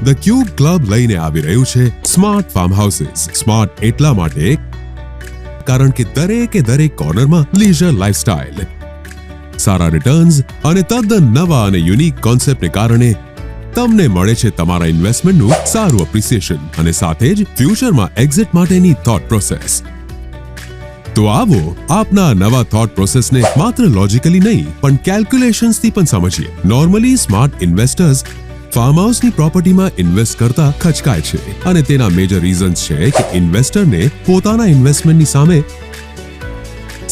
The cube club લઈને આવી રહ્યું છે સ્માર્ટ ફાર્મ હાઉસીસ. સ્માર્ટ એટલા માટે કારણ કે દરેક કોર્નરમાં લીઝર લાઇફસ્ટાઇલ, સારા રિટર્ન્સ અને તદ્દન નવા અને યુનિક કોન્સેપ્ટને કારણે તમને મળે છે તમારા ઇન્વેસ્ટમેન્ટનું સારું એપ્રિસિએશન અને સાથે જ ફ્યુચરમાં એક્ઝિટ માટેની થોટ પ્રોસેસ. તો આવો આપના નવા થોટ પ્રોસેસને માત્ર લોજિકલી નહીં પણ કેલ્ક્યુલેશન્સથી પણ સમજીએ. નોર્મલી સ્માર્ટ ઇન્વેસ્ટર્સ ફાર્મ હાઉસની પ્રોપર્ટીમાં ઇન્વેસ્ટ કરતા ખચકાય છે અને તેના મેજર રીઝન્સ છે કે ઇન્વેસ્ટરને પોતાના ઇન્વેસ્ટમેન્ટની સામે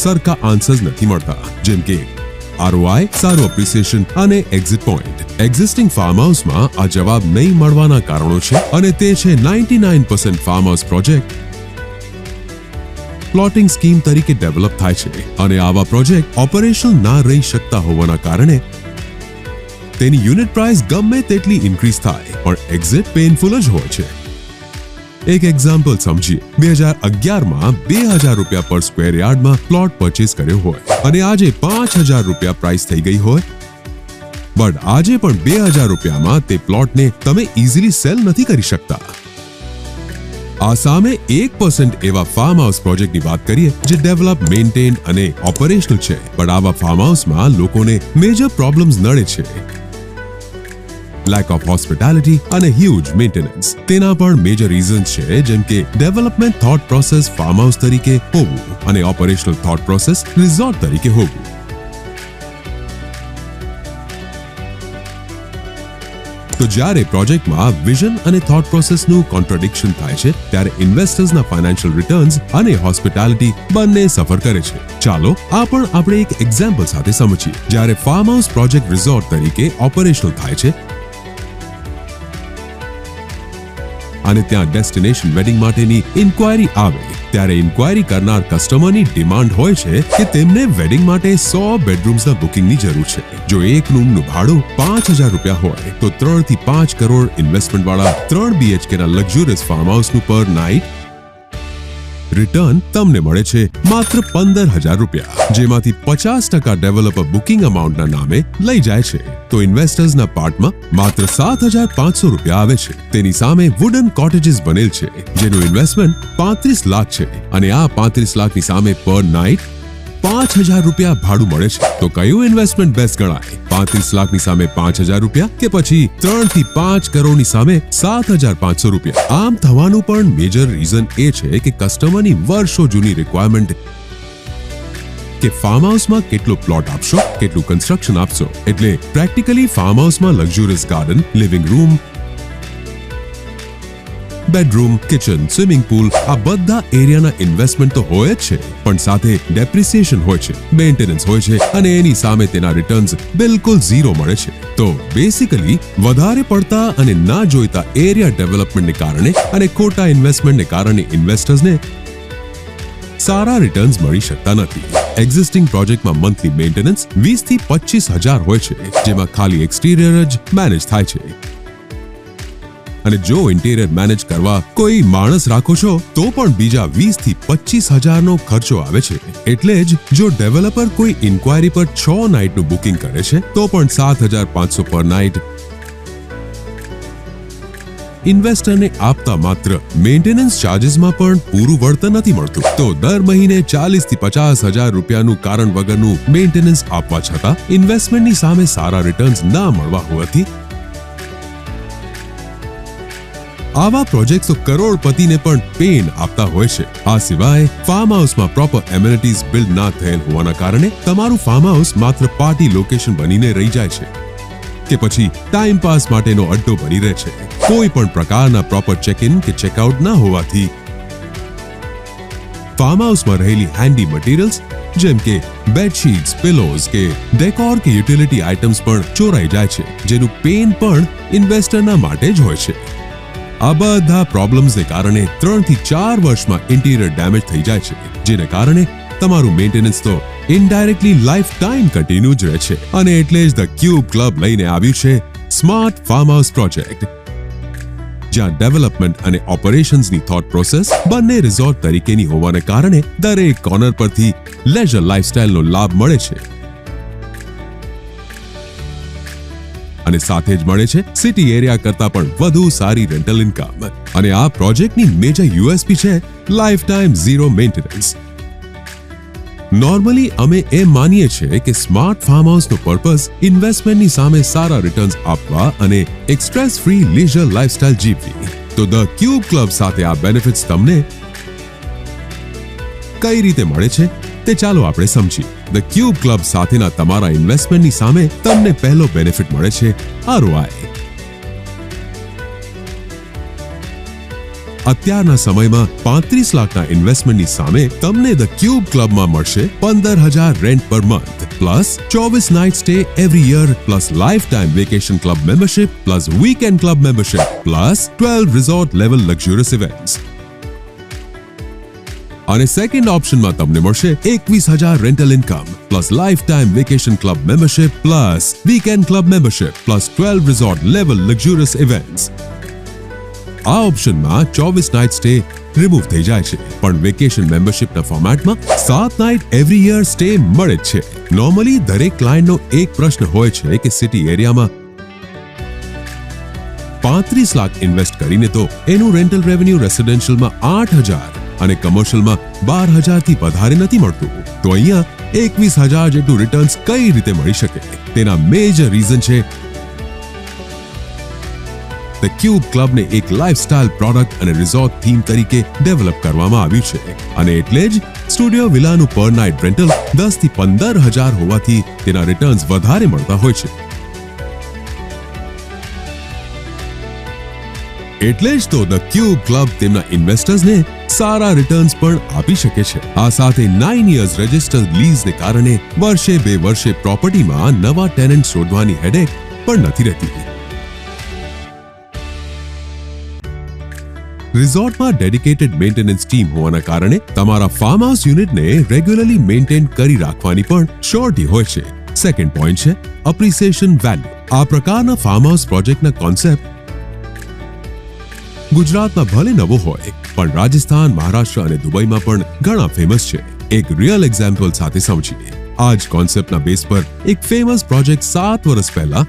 સરખા આન્સર્સ નથી મળતા, જેમ કે ROI, સારું એપ્રિસિએશન અને એક્ઝિટ પોઈન્ટ. એક્ઝિસ્ટિંગ ફાર્મ હાઉસમાં આ જવાબ નહીં મળવાના કારણો છે અને તે છે 99% farm house project plotting scheme તરીકે ડેવલપ થાય છે અને આવા પ્રોજેક્ટ ઓપરેશનલ ના રહી શકતા હોવાના કારણે તેની યુનિટ પ્રાઇસ ગમે તેટલી ઇન્ક્રીઝ થાય પણ એક્ઝિટ પેનફુલ જ હોય છે. એક એક્ઝામ્પલ સમજીએ. 2011માં 2000 રૂપિયા પર સ્ક્વેર યાર્ડમાં પ્લોટ પરચેસ કર્યો હોય અને આજે 5000 રૂપિયા પ્રાઇસ થઈ ગઈ હોય, બટ આજે પણ 2000 રૂપિયામાં તે પ્લોટને તમે ઇઝીલી સેલ નથી કરી શકતા. આ સામે 1% એવા ફાર્મ હાઉસ પ્રોજેક્ટની વાત કરીએ જે ડેવલપ, મેન્ટેન અને ઓપરેશનલ છે, પણ આવા ફાર્મ હાઉસમાં લોકોને મેજર પ્રોબ્લેમ્સ નડે છે. લેક ઓફ હોસ્પિટાલિટી અને હ્યુજ મેન્ટેનન્સ. તેના પણ મેજર રીઝન્સ છે, જેમ કે development thought process farm house તરીકે હોવું અને ઓપરેશનલ થોટ પ્રોસેસ રિઝોર્ટ તરીકે હોવું. તો જ્યારે પ્રોજેક્ટમાં વિઝન અને થોટ પ્રોસેસનું કોન્ટ્રાડિક્શન થાય છે ત્યારે ઇન્વેસ્ટર્સના ફાઇનાન્શિયલ રિટર્ન્સ અને હોસ્પિટાલિટી બંને સફર કરે છે. ચાલો આ પણ આપણે એક એક્ઝામ્પલ સાથે સમજીએ. જ્યારે ફાર્મ હાઉસ પ્રોજેક્ટ રિઝોર્ટ તરીકે ઓપરેશનલ થાય છે અને ત્યાં ડેસ્ટિનેશન વેડિંગ માટેની ઇન્ક્વાયરી આવે ત્યારે ઇન્ક્વાયરી કરનાર કસ્ટમરની ડિમાન્ડ હોય છે કે તેમને વેડિંગ માટે 100 બેડરૂમ્સના બુકિંગની જરૂર છે. જો એક રૂમનું ભાડું 5000 રૂપિયા હોય તો 3 થી 5 કરોડ ઇન્વેસ્ટમેન્ટ વાળા 3 BHK ના લક્ઝુરિયસ ફાર્મ હાઉસનું પર નાઇટ રિટર્ન તમને મળે છે માત્ર 15000 રૂપિયા, જેમાંથી 50% ડેવલપર બુકિંગ અમાઉન્ટના નામે લઈ જાય છે. તો ઇન્વેસ્ટર્સના પાર્ટમાં માત્ર 7500 રૂપિયા આવે છે. તેની સામે વુડન કોટેજીસ બનેલ છે જેનું ઇન્વેસ્ટમેન્ટ 35 લાખ છે અને આ 35 લાખની સામે પર નાઇટ 5000 રૂપિયા ભાડું મળે છે. તો કયું ઇન્વેસ્ટમેન્ટ બેસ્ટ ગણાય? 35 લાખની સામે 5000 રૂપિયા કે પછી 3 થી 5 કરોડની સામે 7500 રૂપિયા? આમ થવાનું પણ મેજર રીઝન એ છે કે કસ્ટમરની વર્ષો જૂની રિક્વાયરમેન્ટ કે ફાર્મ હાઉસમાં કેટલો પ્લોટ આપશો, કેટલું કન્સ્ટ્રક્શન આપશો. એટલે પ્રેક્ટિકલી ફાર્મ હાઉસમાં luxurious garden, living room, bedroom, kitchen, swimming pool આ બધા એરિયાના ઇન્વેસ્ટમેન્ટ તો હોય જ છે, પણ સાથે ડેપ્રિસિએશન હોય છે, મેન્ટેનન્સ હોય છે અને એની સામે તેના રિટર્ન્સ બિલકુલ ઝીરો મળે છે. તો બેસિકલી વધારે પડતા અને ના જોઈતા એરિયા ડેવલપમેન્ટને કારણે અને ખોટા ઇન્વેસ્ટમેન્ટને કારણે ઇન્વેસ્ટર્સને સારા રિટર્ન્સ મળી શકતા નથી. એક્ઝિસ્ટિંગ પ્રોજેક્ટમાં મંથલી મેન્ટેનન્સ 20 થી 25000 હોય છે, જેમાં ખાલી એક્સટીરિયર જ મેનેજ થાય છે. અને જો ઇન્ટિરિયર મેનેજ કરવા કોઈ માણસ રાખો છો તો પણ બીજા 20 થી 25000 નો ખર્ચો આવે છે. એટલે જ જો ડેવલપર કોઈ ઇન્ક્વાયરી પર 6 નાઇટનું બુકિંગ કરે છે તો પણ 7500 પર નાઇટ ઇન્વેસ્ટરને આપતા માત્ર મેન્ટેનન્સ ચાર્જીસમાં પણ પૂરું વળતર નથી મળતું. તો દર મહિને 40 થી 50000 રૂપિયાનું કારણ વગરનું મેન્ટેનન્સ આપવા છતાં ઇન્વેસ્ટમેન્ટની સામે સારા રિટર્ન્સ ના મળવા હોવાથી આવા પ્રોજેક્ટ્સ કરોડપતિને પણ પેન આપતા હોય છે. આ સિવાય ફાર્મ હાઉસમાં પ્રોપર એમિનિટીઝ બિલ્ડ ના થયેલ હોવાના કારણે તમારું ફાર્મ હાઉસ માત્ર પાર્ટી લોકેશન બનીને રહી જાય છે કે પછી ટાઈમ પાસ માટેનો અડ્ડો બની રહે છે. કોઈ પણ પ્રકારના પ્રોપર ચેક ઇન કે ચેકઆઉટ ના હોવાથી ફાર્મ હાઉસમાં રહેલી હેન્ડી મટીરિયલ્સ જેમ કે બેડશીટ્સ, પિલોઝ કે ડેકોર કે યુટિલિટી આઇટમ્સ પણ ચોરાઈ જાય છે, જેનું પેન પણ ઇન્વેસ્ટરના માટે જ હોય છે. આ બધા પ્રોબ્લેમ્સને કારણે 3 થી 4 વર્ષમાં ઇન્ટિરિયર ડેમેજ થઈ જાય છે, જેને કારણે તમારું મેન્ટેનન્સ તો ઇનડાયરેક્ટલી લાઈફ ટાઈમ કન્ટિન્યુ જ રહે છે. અને એટલે જ ધ ક્યુબ ક્લબ લઈને આવ્યું છે સ્માર્ટ ફાર્મ હાઉસ પ્રોજેક્ટ, જ્યાં ડેવલપમેન્ટ અને ઓપરેશન્સની થોટ પ્રોસેસ બંને રિઝોર્ટ તરીકેની હોવાને કારણે દરેક કોર્નર પરથી લેઝર લાઇફસ્ટાઇલનો લાભ મળે છે અને સાથે જ મળે છે સિટી એરિયા કરતા પણ વધુ સારી રેન્ટલ ઇન્કમ. અને આ પ્રોજેક્ટની મેજર યુએસપી છે life time zero maintenance. Normally અમે એમ માનીએ છીએ કે સ્માર્ટ ફાર્મ હાઉસનો પર્પઝ ઇન્વેસ્ટમેન્ટની સામે સારા રિટર્ન્સ આપવા અને એક સ્ટ્રેસ ફ્રી લીઝર લાઇફસ્ટાઇલ જીવવી. તો ધ ક્યુબ ક્લબ સાથે આ બેનિફિટ્સ તમને કઈ રીતે મળે છે તે ચાલો આપણે સમજીએ. ધ ક્યુબ ક્લબ સાથેના તમારા ઇન્વેસ્ટમેન્ટની સામે તમને પહેલો બેનિફિટ મળે છે ROI. અત્યારના સમયમાં 35 લાખના ઇન્વેસ્ટમેન્ટની સામે તમને ધ ક્યુબ ક્લબમાં મળશે 15,000 rent per month plus 24 night stay every year plus life time vacation club membership plus weekend club membership plus 12 resort level luxurious events. અને સેકન્ડ ઓપ્શનમાં તમને મળશે 21,000 rental income plus life time vacation club membership plus weekend club membership plus 12 resort level luxurious events. આ ઓપ્શનમાં 24 night stay remove થઈ જાય છે, પણ vacation મેમ્બરશિપના ફોર્મેટમાં 7 night every year stay મળે જ છે. નોર્મલી દરેક ક્લાયન્ટનો એક પ્રશ્ન હોય છે કે સિટી એરિયામાં 35 લાખ ઇન્વેસ્ટ કરીને તો એનું રેન્ટલ રેવન્યુ રેસિડેન્શિયલમાં 8,000 અને કમર્શિયલમાં 12,000 થી વધારે નથી મળતું, તો અહીંયા 21,000 જેટલું રિટર્ન્સ કઈ રીતે મળી શકે? તેના મેજર રીઝન છે ધ ક્યુબ ક્લબને એક લાઇફસ્ટાઇલ પ્રોડક્ટ અને રિઝોર્ટ થીમ તરીકે ડેવલપ કરવામાં આવ્યું છે, અને એટલે જ સ્ટુડિયો વિલાનું પર નાઇટ રેન્ટલ 10 થી 15,000 હોવાથી તેના રિટર્ન્સ વધારે મળતા હોય છે. એટલે જ તો ધ ક્યુબ ક્લબ તેમના ઇન્વેસ્ટર્સને સારા રિટર્ન્સ પણ આપી શકે છે. આ સાથે 9 યર્સ રજિસ્ટર્ડ લીઝને કારણે વર્ષે 2 વર્ષે પ્રોપર્ટીમાં નવા ટેનન્ટ શોધવાની હેડેક પણ નથી રહેતી. રિઝોર્ટમાં ડેડિકેટેડ મેન્ટેનન્સ ટીમ હોવાના કારણે તમારા ફાર્મ હાઉસ યુનિટને રેગ્યુલરલી મેન્ટેન કરી રાખવાની પણ શ્યોરિટી હોય છે. સેકન્ડ પોઈન્ટ છે અપ્રિસિએશન વેલ્યુ. આ પ્રકારના ફાર્મ હાઉસ પ્રોજેક્ટના કોન્સેપ્ટ ગુજરાતમાં ભલે નવો હોય પણ રાજસ્થાન, મહારાષ્ટ્ર અને દુબઈમાં પણ ઘણા ફેમસ છે. એક રિયલ એક્ઝામ્પલ સાથે સમજીએ. આ જ કોન્સેપ્ટના બેઝ પર એક ફેમસ પ્રોજેક્ટ 7 વર્ષ પહેલા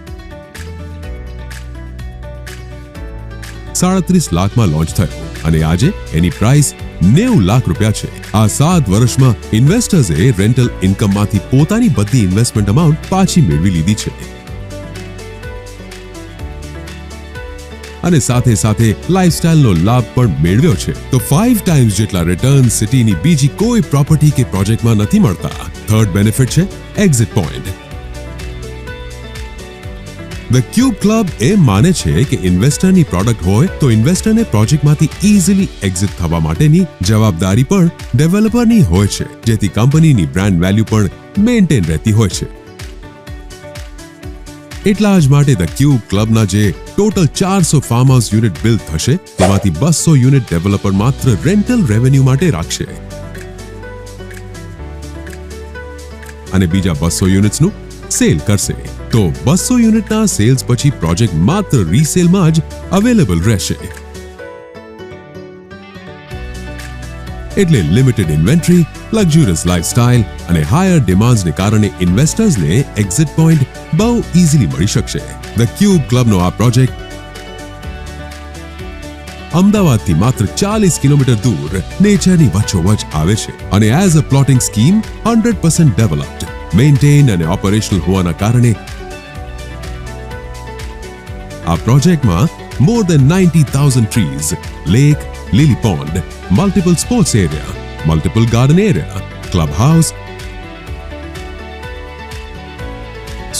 37 લાખમાં લોન્ચ થયો અને આજે એની પ્રાઇસ 90 લાખ રૂપિયા છે. આ 7 વર્ષમાં ઇન્વેસ્ટર્સે રેન્ટલ ઇન્કમમાંથી પોતાની બધી ઇન્વેસ્ટમેન્ટ અમાઉન્ટ પાછી મેળવી લીધી છે, અને સાથે સાથે લાઇફસ્ટાઇલનો લાભ પણ મેળવ્યો છે. તો 5 ટાઈમ્સ જેટલા રિટર્ન સિટીની બીજી કોઈ પ્રોપર્ટી કે પ્રોજેક્ટમાં નથી મળતા. થર્ડ બેનિફિટ છે exit point. The cube club એમ માને છે કે ઇન્વેસ્ટરની પ્રોડક્ટ હોય તો ઇન્વેસ્ટરને પ્રોજેક્ટમાંથી ઇઝીલી એક્ઝિટ થવા માટેની જવાબદારી પણ ડેવલપરની હોય છે, જેથી કંપનીની બ્રાન્ડ વેલ્યુ પણ મેન્ટેન રહેતી હોય છે. એટલા જ માટે ધ ક્યુબ ક્લબના જે total 400 farm house unit build થશે તેમાંથી 200 યુનિટ ડેવલપર માત્ર રેન્ટલ રેવન્યુ માટે રાખશે અને બીજા 200 યુનિટ્સનું સેલ કરશે. તો 200 યુનિટના સેલ્સ પછી પ્રોજેક્ટ માત્ર રીસેલમાં જ અવેલેબલ રહેશે. એટલે લિમિટેડ ઇન્વેન્ટરી, લક્ઝુરિયસ લાઇફસ્ટાઇલ અને હાયર ડિમાન્ડ્સને કારણે ઇન્વેસ્ટર્સને એક્ઝિટ પોઈન્ટ બહુ ઇઝીલી મળી શકશે. ધ ક્યુબ ક્લબનો આ પ્રોજેક્ટ અમદાવાદથી માત્ર 40 કિલોમીટર દૂર નેચરની વચ્ચોવચ આવે છે અને as a plotting scheme 100% developed, maintain અને ઓપરેશનલ હોવાના કારણે આ પ્રોજેક્ટમાં more than 90,000 trees, lake, lily pond, multiple sports area, multiple garden area, clubhouse,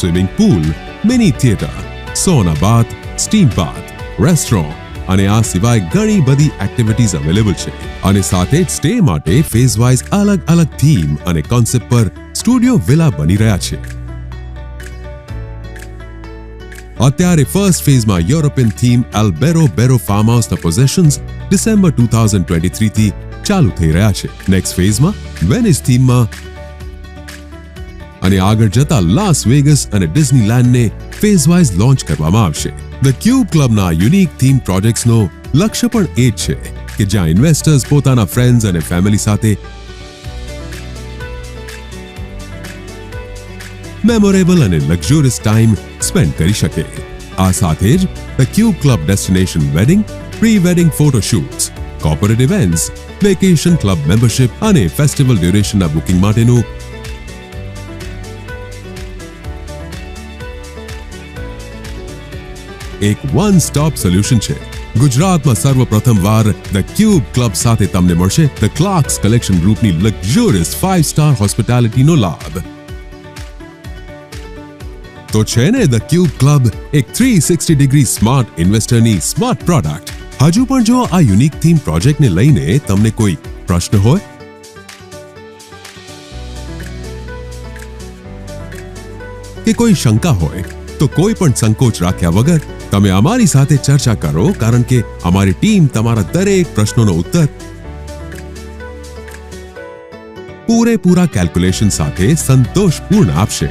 swimming pool, mini theatre, sauna bath, steam bath, restaurant અને આ સિવાય ઘણી બધી એક્ટિવિટીઝ અવેલેબલ છે. અને સાથે જ સ્ટે માટે ફેઝ વાઇઝ અલગ અલગ થીમ અને કોન્સેપ્ટ પર સ્ટુડિયો વિલા બની રહ્યા છે. અત્યારે ફર્સ્ટ ફેઝમાં યુરોપિયન થીમ એલ્બેરો બેરો ફાર્મ હાઉસના પોઝેશન્સ ડિસેમ્બર 2023 થી ચાલુ થઈ રહ્યા છે. નેક્સ્ટ ફેઝમાં વેનિસ થીમમાં અને આગળ જતા લાસ વેગસ અને ડિઝનીલેન્ડને ફેઝ વાઇઝ લોન્ચ કરવામાં આવશે. ધ ક્યુબ ક્લબના યુનિક થીમ પ્રોજેક્ટ્સનો લક્ષ્ય પણ એ જ છે કે જ્યાં ઇન્વેસ્ટર્સ પોતાના ફ્રેન્ડ્સ અને ફેમિલી સાથે મેમોરેબલ અને લક્ઝુરિયસ ટાઈમ સ્પેન્ડ કરી શકે. આ સાથે જ the cube club destination wedding, pre wedding photo shoots, corporate events, vacation club membership અને ફેસ્ટિવલ ડ્યુરેશનના બુકિંગ માટેનું એક વન સ્ટોપ સોલ્યુશન છે. ગુજરાતમાં સર્વપ્રથમવાર ધ ક્યુબ ક્લબ સાથે તમને મળશે ધ ક્લાર્ક્સ કલેક્શન ગ્રુપની લક્ઝરિયસ 5-સ્ટાર હોસ્પિટાલિટીનો લાભ. તો છે ને ધ ક્યુબ ક્લબ એક 360 ડિગ્રી સ્માર્ટ ઇન્વેસ્ટરની સ્માર્ટ પ્રોડક્ટ. હજુ પણ જો આ યુનિક થીમ પ્રોજેક્ટને લઈને તમને કોઈ પ્રશ્ન હોય કે કોઈ શંકા હોય તો કોઈ પણ સંકોચ રાખ્યા વગર તમે અમારી સાથે ચર્ચા કરો, કારણ કે અમારી ટીમ તમારા દરેક પ્રશ્નોનો ઉત્તર પૂરેપૂરા કેલ્ક્યુલેશન સાથે સંતોષપૂર્ણ આપશે.